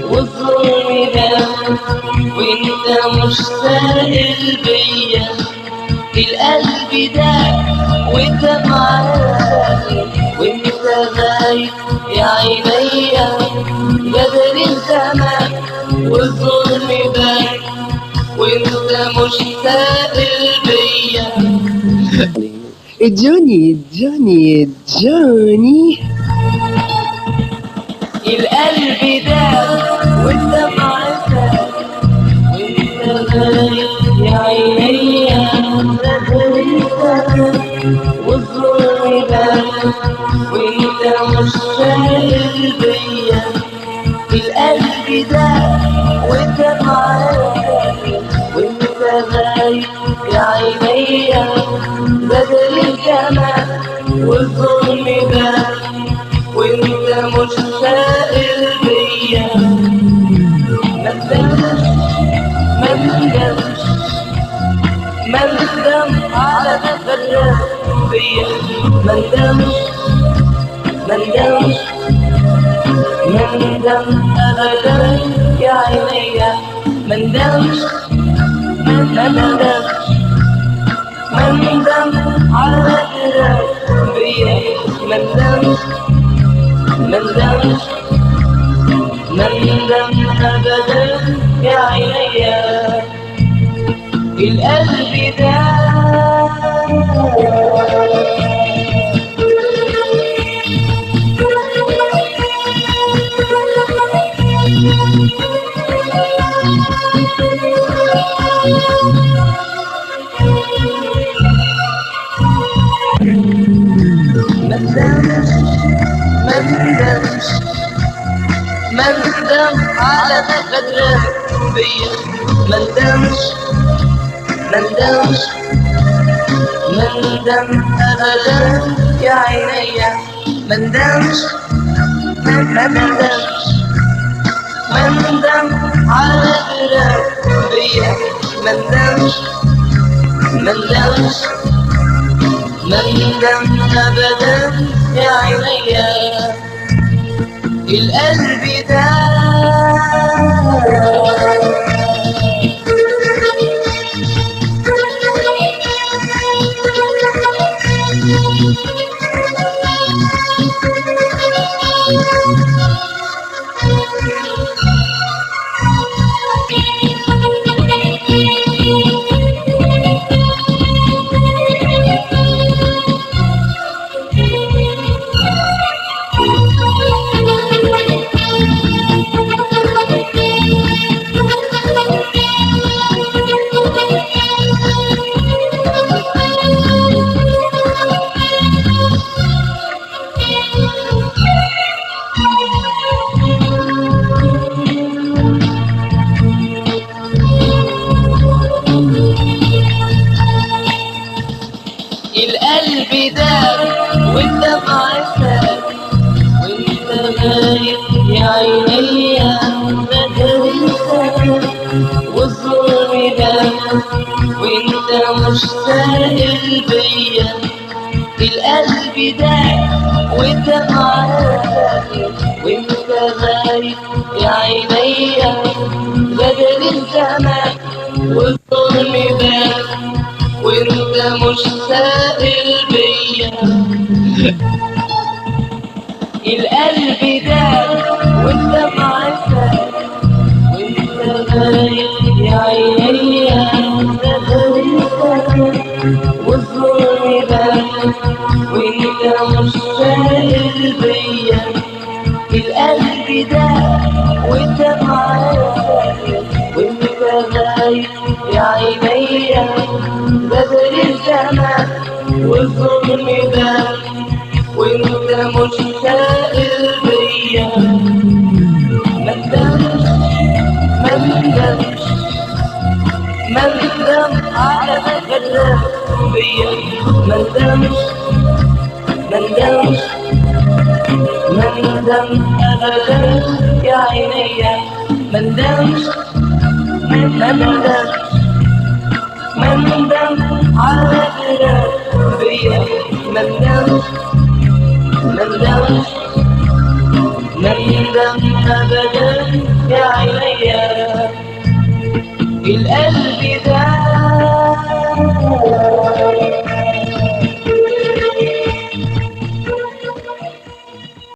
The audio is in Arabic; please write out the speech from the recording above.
والظلم ده وانت مش سائل بيا. القلب ده وانت معايا وانت غايب يا عينيا. جدر الزمان والظلم ده وانت مش سائل بيا. جوني جوني جوني. القلب ده وانت معايا وانت غايب يا عينيا. جدر الزمان والظلم ده وانت مش سائل بيا. القلب ده وانت معايا وانت غايب يا عينيا. بدل الجمال والظلم ده وانت مش سائل بيا. مندم على غدرك بيا. مندمش أبدا يا عينيا. مندم على غدرك بيا. مندم أبدا يا عينيا. القلب ده مندم على غدرك بيا. مندم أبدا يا عينيا. مندم على غدرك بيا. مندم أبدا يا عينيا. القلب ده وانت معاك وانت غايب يا عينيا. بدل الزمان والظلم ده وانت مش سائل بيا. القلب ده وانت معاك وانت غايب يا عينيا. بدل الزمان والظلم ده وانت مش سائل بيا. القلب ده وانت معاك وانت غايب يا عينيا. بدل الزمان والظلم ده وانت مش سائل بيا. القلب ده وانت معاك وانت غايب يا عينيا. بدل الزمان والظلم ده وانت مش سائل بيا. مندم على غدرك بيا. مندم أبدا يا عينيا. مندم على غدرك بيا. مندم أبدا عينيا القلب ده